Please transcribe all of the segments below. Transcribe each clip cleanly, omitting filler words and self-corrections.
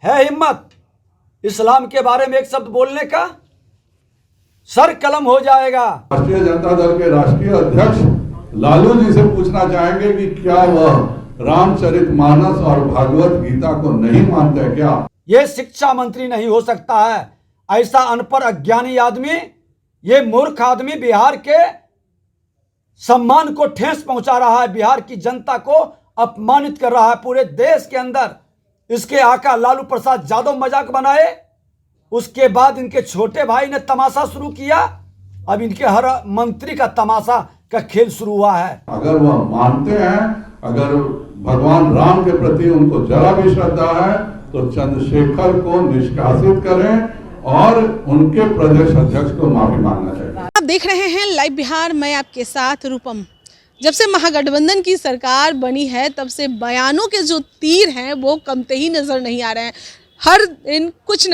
है हिम्मत इस्लाम के बारे में एक शब्द बोलने का? सर कलम हो जाएगा। राष्ट्रीय जनता दल के राष्ट्रीय अध्यक्ष लालू जी से पूछना चाहेंगे कि क्या वह रामचरितमानस और भागवत गीता को नहीं मानते क्या? ये शिक्षा मंत्री नहीं हो सकता है। ऐसा अनपढ़ अज्ञानी आदमी, ये मूर्ख आदमी बिहार के सम्मान को ठेस पहुंचा रहा है, बिहार की जनता को अपमानित कर रहा है पूरे देश के अंदर। इसके आका लालू प्रसाद यादव मजाक बनाए, उसके बाद इनके छोटे भाई ने तमाशा शुरू किया, अब इनके हर मंत्री का तमाशा का खेल शुरू हुआ है। अगर वह मानते हैं, अगर भगवान राम के प्रति उनको जरा भी श्रद्धा है, तो चंद्रशेखर को निष्कासित करें और उनके प्रदेश अध्यक्ष को माफी मांगना चाहिए। आप देख रहे हैं लाइव बिहार, मैं आपके साथ रूपम। जब से महागठबंधन की सरकार बनी है तब से बयानों के जो तीर हैं वो कमते ही नजर नहीं आ रहे हैं। हर दिन कुछ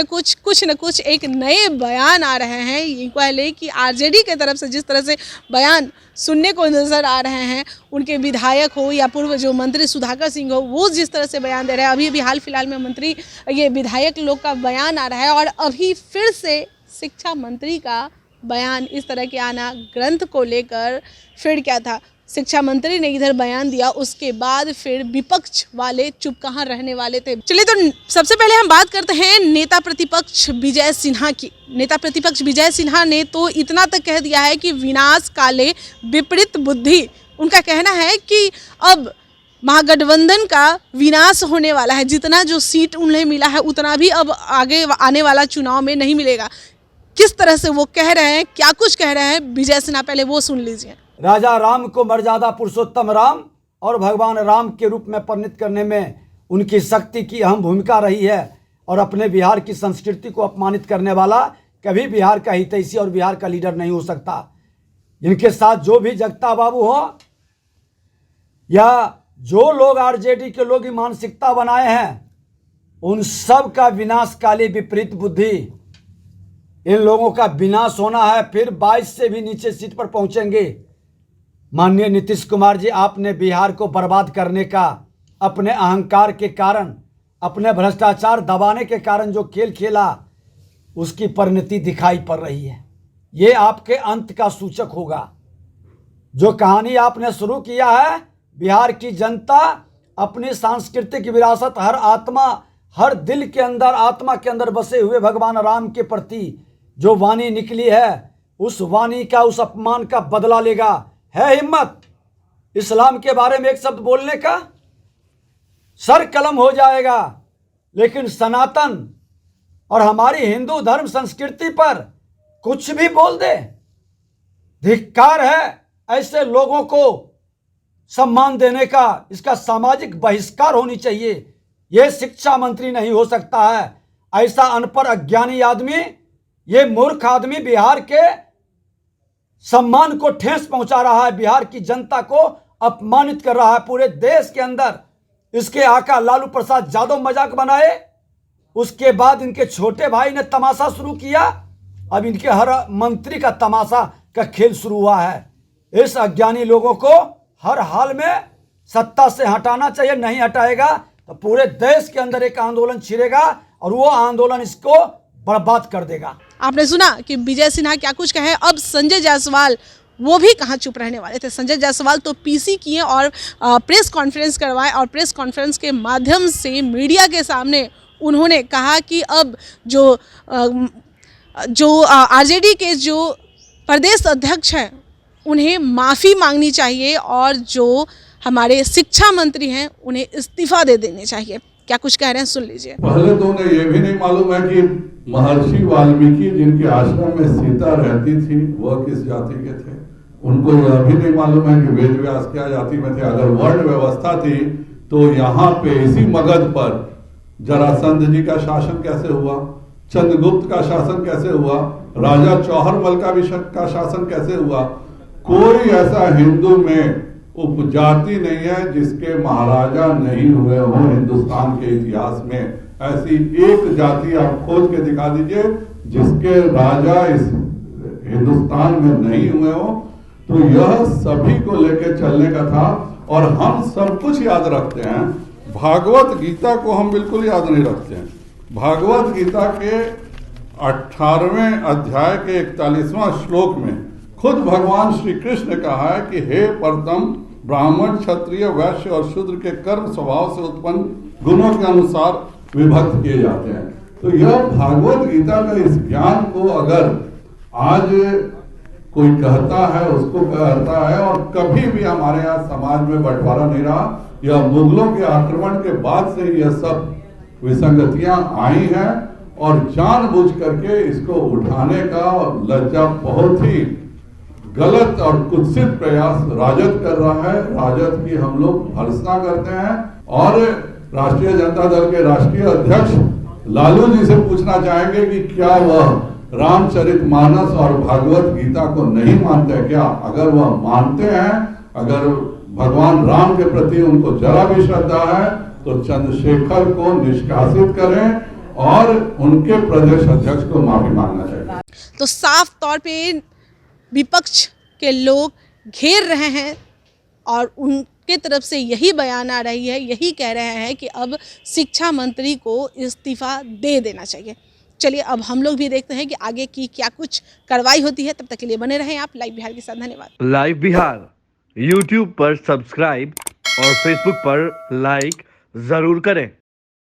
न कुछ एक नए बयान आ रहे हैं। ये पहले कि आरजेडी के तरफ से जिस तरह से बयान सुनने को नज़र आ रहे हैं, उनके विधायक हो या पूर्व जो मंत्री सुधाकर सिंह हो, वो जिस तरह से बयान दे रहे हैं, अभी हाल फिलहाल में मंत्री ये विधायक लोग का बयान आ रहा है और अभी फिर से शिक्षा मंत्री का बयान इस तरह के आना, ग्रंथ को लेकर फिर क्या था, शिक्षा मंत्री ने इधर बयान दिया, उसके बाद फिर विपक्ष वाले चुप कहाँ रहने वाले थे। चलिए तो सबसे पहले हम बात करते हैं नेता प्रतिपक्ष विजय सिन्हा की। नेता प्रतिपक्ष विजय सिन्हा ने तो इतना तक कह दिया है कि विनाश काले विपरीत बुद्धि। उनका कहना है कि अब महागठबंधन का विनाश होने वाला है, जितना जो सीट उन्हें मिला है उतना भी अब आगे आने वाला चुनाव में नहीं मिलेगा। किस तरह से वो कह रहे हैं, क्या कुछ कह रहे हैं विजय सिन्हा, पहले वो सुन लीजिए। राजा राम को मर्यादा पुरुषोत्तम राम और भगवान राम के रूप में परिणित करने में उनकी शक्ति की अहम भूमिका रही है और अपने बिहार की संस्कृति को अपमानित करने वाला कभी बिहार का हितैषी और बिहार का लीडर नहीं हो सकता। इनके साथ जो भी जगता बाबू हो या जो लोग आरजेडी के लोग मानसिकता बनाए हैं, उन सब का विनाश काली विपरीत बुद्धि। इन लोगों का विनाश होना है, फिर 22 से भी नीचे सीट पर पहुंचेंगे। माननीय नीतीश कुमार जी, आपने बिहार को बर्बाद करने का अपने अहंकार के कारण, अपने भ्रष्टाचार दबाने के कारण जो खेल खेला, उसकी परिणति दिखाई पड़ रही है। ये आपके अंत का सूचक होगा। जो कहानी आपने शुरू किया है, बिहार की जनता अपनी सांस्कृतिक विरासत, हर आत्मा, हर दिल के अंदर, आत्मा के अंदर बसे हुए भगवान राम के प्रति जो वाणी निकली है, उस वाणी का, उस अपमान का बदला लेगा। है हिम्मत इस्लाम के बारे में एक शब्द बोलने का? सर कलम हो जाएगा। लेकिन सनातन और हमारी हिंदू धर्म संस्कृति पर कुछ भी बोल दे, धिक्कार है। ऐसे लोगों को सम्मान देने का, इसका सामाजिक बहिष्कार होनी चाहिए। यह शिक्षा मंत्री नहीं हो सकता है। ऐसा अनपढ़ अज्ञानी आदमी, ये मूर्ख आदमी बिहार के सम्मान को ठेस पहुंचा रहा है, बिहार की जनता को अपमानित कर रहा है पूरे देश के अंदर। इसके आका लालू प्रसाद यादव मजाक बनाए, उसके बाद इनके छोटे भाई ने तमाशा शुरू किया, अब इनके हर मंत्री का तमाशा का खेल शुरू हुआ है। इस अज्ञानी लोगों को हर हाल में सत्ता से हटाना चाहिए। नहीं हटाएगा तो पूरे देश के अंदर एक आंदोलन छिड़ेगा और वो आंदोलन इसको बर्बाद कर देगा। आपने सुना कि विजय सिन्हा क्या कुछ कहे। अब संजय जायसवाल, वो भी कहाँ चुप रहने वाले थे। संजय जायसवाल तो पीसी किए और प्रेस कॉन्फ्रेंस करवाए और प्रेस कॉन्फ्रेंस के माध्यम से मीडिया के सामने उन्होंने कहा कि अब जो आरजेडी के जो प्रदेश अध्यक्ष हैं, उन्हें माफ़ी मांगनी चाहिए और जो हमारे शिक्षा मंत्री हैं, उन्हें इस्तीफा दे देने चाहिए। क्या कुछ कह रहे हैं, सुन लीजिए। पहले तो उन्हें यह भी नहीं मालूम है कि महर्षि वाल्मीकि जिनके आश्रम में सीता रहती थी, वह किस जाति के थे। उनको यह भी नहीं मालूम है कि वेद व्यास क्या जाति में थे। अगर वर्ण व्यवस्था थी तो यहाँ पे इसी मगध पर जरासंध जी का शासन कैसे हुआ, चंद्रगुप्त का शासन कैसे हुआ, राजा चौहरमल का शासन कैसे हुआ। कोई ऐसा हिंदू में उपजाति नहीं है जिसके महाराजा नहीं हुए हों हिंदुस्तान के इतिहास में। ऐसी एक जाति आप खोज के दिखा दीजिए जिसके राजा इस हिंदुस्तान में नहीं हुए हो। तो यह सभी को लेकर चलने का था और हम सब कुछ याद रखते हैं, भागवत गीता को हम बिल्कुल याद नहीं रखते हैं। भागवत गीता के 18वें अध्याय के 41वां श्लोक में खुद भगवान श्री कृष्ण ने कहा है कि हे परतम, ब्राह्मण, क्षत्रिय, वैश्य और शूद्र के कर्म स्वभाव से उत्पन्न गुणों के अनुसार विभक्त किए जाते हैं। तो यह भागवत गीता का इस ज्ञान को अगर आज कोई कहता है, उसको कहता है, और कभी भी हमारे यहाँ समाज में बंटवारा नहीं रहा। यह मुगलों के आक्रमण के बाद से यह सब विसंगतियां आई हैं और जानबूझ करके इसको उठाने का लज्जा बहुत ही गलत और कुत्सित प्रयास राजद कर रहा है। राजद की हम लोग भर्त्सना करते हैं और राष्ट्रीय जनता दल के राष्ट्रीय अध्यक्ष लालू जी से पूछना चाहेंगे कि क्या वह रामचरितमानस और भागवत गीता को नहीं मानते क्या? अगर वह मानते हैं, अगर भगवान राम के प्रति उनको जरा भी श्रद्धा है, तो चंद्रशेखर को निष्कासित करें और उनके प्रदेश अध्यक्ष को माफी मांगना चाहिए। तो साफ तौर पे विपक्ष के लोग घेर रहे हैं और उनके तरफ से यही बयान आ रही है, यही कह रहे हैं कि अब शिक्षा मंत्री को इस्तीफा दे देना चाहिए। चलिए अब हम लोग भी देखते हैं कि आगे की क्या कुछ कार्रवाई होती है। तब तक के लिए बने रहें आप लाइव बिहार के साथ। धन्यवाद। लाइव बिहार यूट्यूब पर सब्सक्राइब और फेसबुक पर लाइक जरूर करें।